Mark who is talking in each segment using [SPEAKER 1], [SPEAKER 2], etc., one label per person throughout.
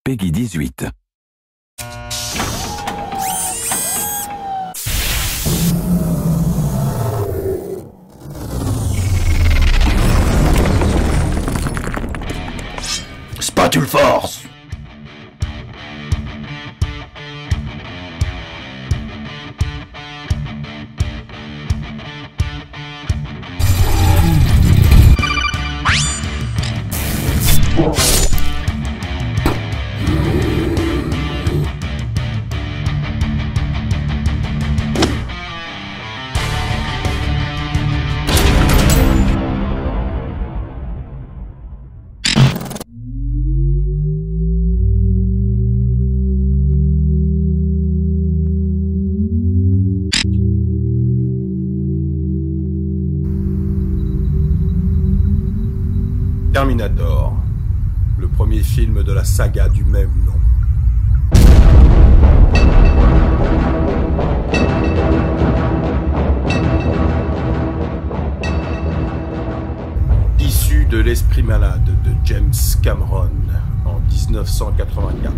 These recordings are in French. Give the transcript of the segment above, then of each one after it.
[SPEAKER 1] Peggy 18.
[SPEAKER 2] Spatule force! Terminator, le premier film de la saga du même nom. Issu de l'esprit malade de James Cameron en 1984,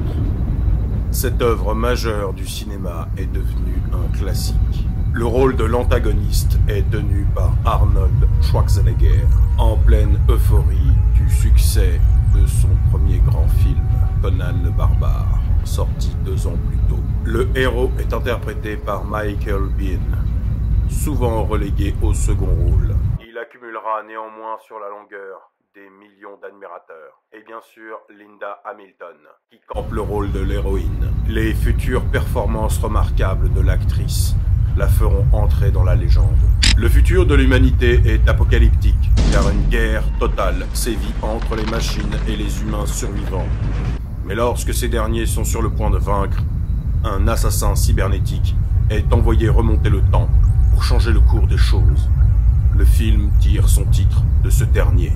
[SPEAKER 2] cette œuvre majeure du cinéma est devenue un classique. Le rôle de l'antagoniste est tenu par Arnold Schwarzenegger, en pleine euphorie du succès de son premier grand film, Conan le Barbare, sorti 2 ans plus tôt. Le héros est interprété par Michael Biehn, souvent relégué au second rôle. Il accumulera néanmoins sur la longueur des millions d'admirateurs. Et bien sûr, Linda Hamilton, qui campe le rôle de l'héroïne. Les futures performances remarquables de l'actrice la feront entrer dans la légende. Le futur de l'humanité est apocalyptique, car une guerre totale sévit entre les machines et les humains survivants. Mais lorsque ces derniers sont sur le point de vaincre, un assassin cybernétique est envoyé remonter le temps pour changer le cours des choses. Le film tire son titre de ce dernier.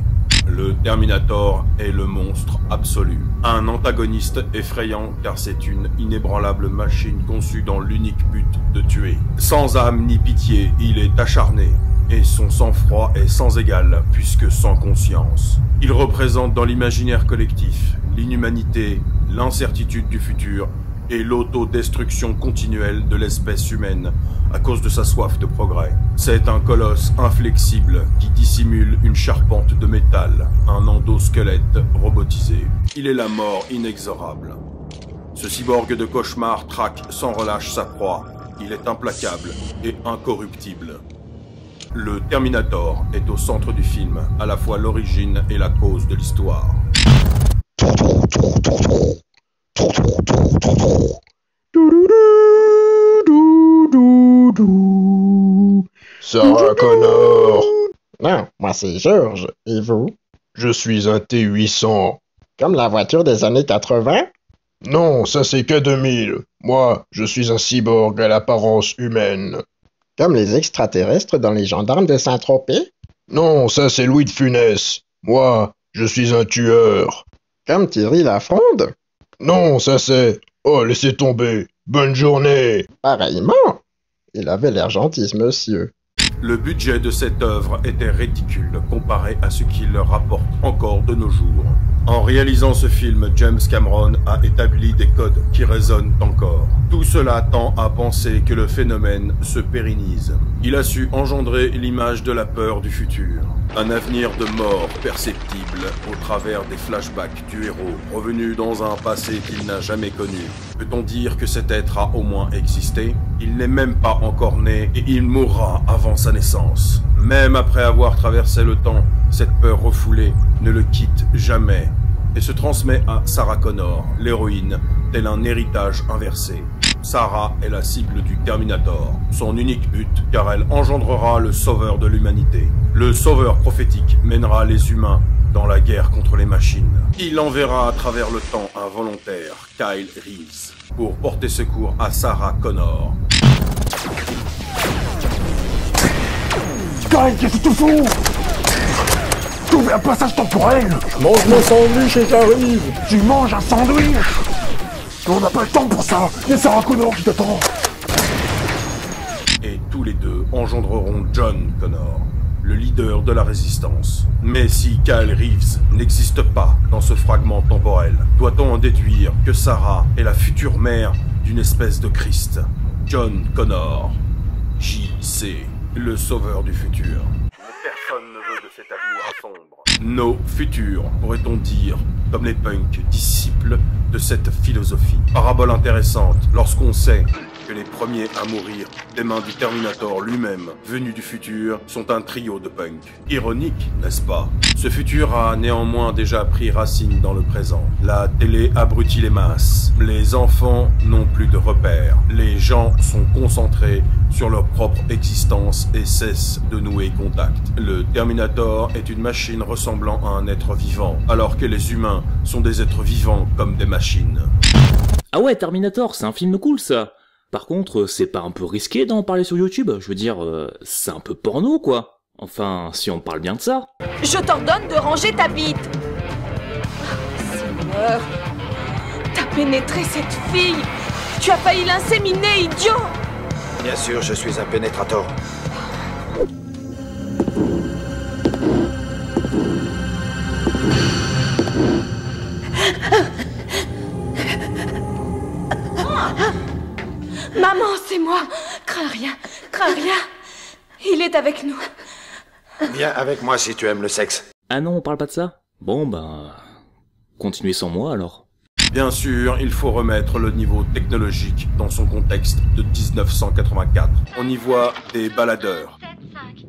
[SPEAKER 2] Le Terminator est le monstre absolu. Un antagoniste effrayant car c'est une inébranlable machine conçue dans l'unique but de tuer. Sans âme ni pitié, il est acharné. Et son sang-froid est sans égal, puisque sans conscience. Il représente dans l'imaginaire collectif l'inhumanité, l'incertitude du futur et l'autodestruction continuelle de l'espèce humaine à cause de sa soif de progrès. C'est un colosse inflexible qui dissimule une charpente de métal, un endosquelette robotisé. Il est la mort inexorable. Ce cyborg de cauchemar traque sans relâche sa proie. Il est implacable et incorruptible. Le Terminator est au centre du film, à la fois l'origine et la cause de l'histoire.
[SPEAKER 3] Sarah Connor.
[SPEAKER 4] Non, moi c'est George. Et vous?
[SPEAKER 3] Je suis un T800.
[SPEAKER 4] Comme la voiture des années 80?
[SPEAKER 3] Non, ça c'est K2000. Moi, je suis un cyborg à l'apparence humaine.
[SPEAKER 4] Comme les extraterrestres dans les gendarmes de Saint-Tropez?
[SPEAKER 3] Non, ça c'est Louis de Funès. Moi, je suis un tueur.
[SPEAKER 4] Comme Thierry Lafronde?
[SPEAKER 3] Non, ça c'est... Oh, laissez tomber. Bonne journée.
[SPEAKER 4] Pareillement. Il avait l'air gentil, ce monsieur.
[SPEAKER 2] Le budget de cette œuvre était ridicule comparé à ce qu'il rapporte encore de nos jours. En réalisant ce film, James Cameron a établi des codes qui résonnent encore. Tout cela tend à penser que le phénomène se pérennise. Il a su engendrer l'image de la peur du futur. Un avenir de mort perceptible au travers des flashbacks du héros, revenu dans un passé qu'il n'a jamais connu. Peut-on dire que cet être a au moins existé? Il n'est même pas encore né et il mourra avant sa naissance. Même après avoir traversé le temps, cette peur refoulée ne le quitte jamais et se transmet à Sarah Connor, l'héroïne, tel un héritage inversé. Sarah est la cible du Terminator, son unique but, car elle engendrera le sauveur de l'humanité. Le sauveur prophétique mènera les humains dans la guerre contre les machines. Il enverra à travers le temps un volontaire, Kyle Reese, pour porter secours à Sarah Connor.
[SPEAKER 5] Kyle, qu'est-ce que tu fous? Trouver un passage temporel!
[SPEAKER 3] Mange mon sandwich et j'arrive.
[SPEAKER 5] Tu manges un sandwich! On n'a pas le temps pour ça! Il y a Sarah Connor qui t'attend!
[SPEAKER 2] Et tous les deux engendreront John Connor, le leader de la résistance. Mais si Kyle Reeves n'existe pas dans ce fragment temporel, doit-on en déduire que Sarah est la future mère d'une espèce de Christ? John Connor, J.C., le sauveur du futur. Personne ne veut de cet avenir sombre. Nos futurs, pourrait-on dire, comme les punks, disciples de cette philosophie. Parabole intéressante lorsqu'on sait que les premiers à mourir des mains du Terminator lui-même, venu du futur, sont un trio de punk. Ironique, n'est-ce pas? Ce futur a néanmoins déjà pris racine dans le présent. La télé abrutit les masses. Les enfants n'ont plus de repères. Les gens sont concentrés sur leur propre existence et cessent de nouer contact. Le Terminator est une machine ressemblant à un être vivant, alors que les humains sont des êtres vivants comme des machines.
[SPEAKER 1] Ah ouais, Terminator, c'est un film cool ça. Par contre, c'est pas un peu risqué d'en parler sur YouTube? Je veux dire, c'est un peu porno, quoi. Enfin, si on parle bien de ça.
[SPEAKER 6] Je t'ordonne de ranger ta bite. Seigneur, t'as pénétré cette fille. Tu as failli l'inséminer, idiot.
[SPEAKER 7] Bien sûr, je suis un pénétrator.
[SPEAKER 6] Maman, c'est moi. Crains rien, crains rien. Il est avec nous.
[SPEAKER 7] Viens avec moi si tu aimes le sexe.
[SPEAKER 1] Ah non, on parle pas de ça? Bon, ben... continuez sans moi, alors.
[SPEAKER 2] Bien sûr, il faut remettre le niveau technologique dans son contexte de 1984. On y voit des baladeurs,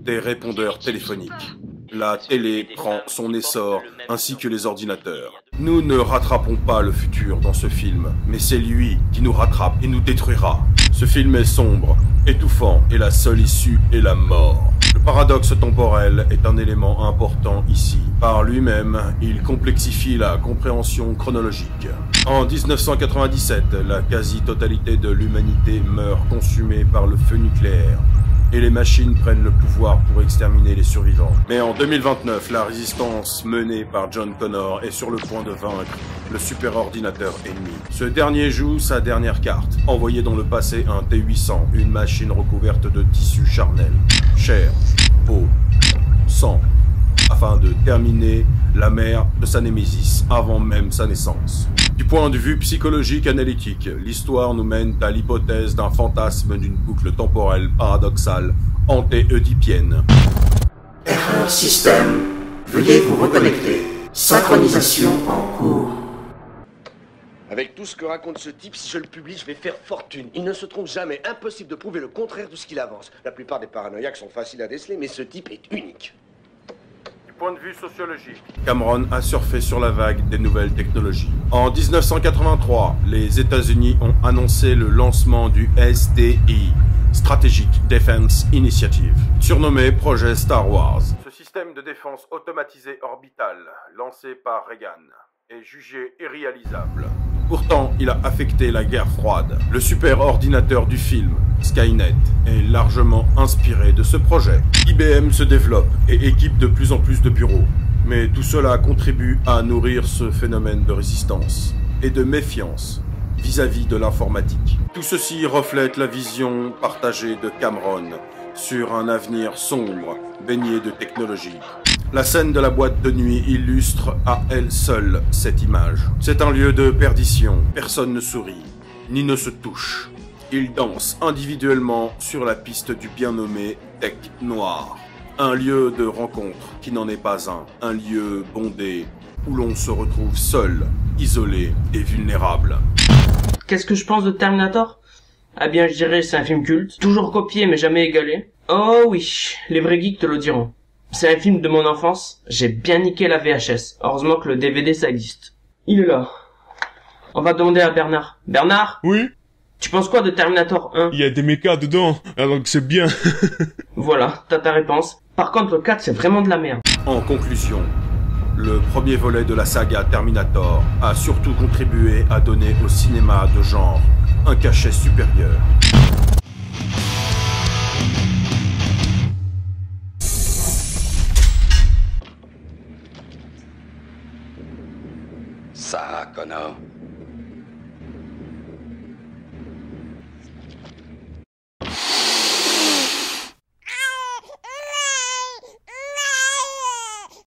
[SPEAKER 2] des répondeurs téléphoniques. La télé prend son essor, ainsi que les ordinateurs. Nous ne rattrapons pas le futur dans ce film, mais c'est lui qui nous rattrape et nous détruira. Ce film est sombre, étouffant, et la seule issue est la mort. Le paradoxe temporel est un élément important ici. Par lui-même, il complexifie la compréhension chronologique. En 1997, la quasi-totalité de l'humanité meurt consumée par le feu nucléaire, et les machines prennent le pouvoir pour exterminer les survivants. Mais en 2029, la résistance menée par John Connor est sur le point de vaincre le superordinateur ennemi. Ce dernier joue sa dernière carte, envoyer dans le passé un T-800, une machine recouverte de tissu charnel, chair, peau, sang, afin de terminer la mère de sa némésis avant même sa naissance. Du point de vue psychologique analytique, l'histoire nous mène à l'hypothèse d'un fantasme d'une boucle temporelle paradoxale anté-oedipienne.
[SPEAKER 8] Erreur système. Veuillez vous reconnecter. Synchronisation en cours.
[SPEAKER 9] Avec tout ce que raconte ce type, si je le publie, je vais faire fortune. Il ne se trompe jamais. Impossible de prouver le contraire de ce qu'il avance. La plupart des paranoïaques sont faciles à déceler, mais ce type est unique.
[SPEAKER 2] Point de vue sociologique, Cameron a surfé sur la vague des nouvelles technologies. En 1983, les États-Unis ont annoncé le lancement du SDI, Strategic Defense Initiative, surnommé projet Star Wars. Ce système de défense automatisé orbital, lancé par Reagan, est jugé irréalisable. Pourtant, il a affecté la guerre froide. Le super-ordinateur du film, Skynet, est largement inspiré de ce projet. IBM se développe et équipe de plus en plus de bureaux. Mais tout cela contribue à nourrir ce phénomène de résistance et de méfiance vis-à-vis de l'informatique. Tout ceci reflète la vision partagée de Cameron sur un avenir sombre, baigné de technologie. La scène de la boîte de nuit illustre à elle seule cette image. C'est un lieu de perdition. Personne ne sourit, ni ne se touche. Ils dansent individuellement sur la piste du bien nommé Tech Noir. Un lieu de rencontre qui n'en est pas un. Un lieu bondé où l'on se retrouve seul, isolé et vulnérable.
[SPEAKER 10] Qu'est-ce que je pense de Terminator? Ah bien, je dirais c'est un film culte, toujours copié mais jamais égalé. Oh oui, les vrais geeks te le diront. C'est un film de mon enfance, j'ai bien niqué la VHS. Heureusement que le DVD ça existe. Il est là. On va demander à Bernard. Bernard?
[SPEAKER 11] Oui?
[SPEAKER 10] Tu penses quoi de Terminator 1?
[SPEAKER 11] Il y a des mechas dedans, alors que c'est bien.
[SPEAKER 10] Voilà, t'as ta réponse. Par contre, le 4 c'est vraiment de la merde.
[SPEAKER 2] En conclusion, le premier volet de la saga Terminator a surtout contribué à donner au cinéma de genre un cachet supérieur.
[SPEAKER 7] Sarah Connor.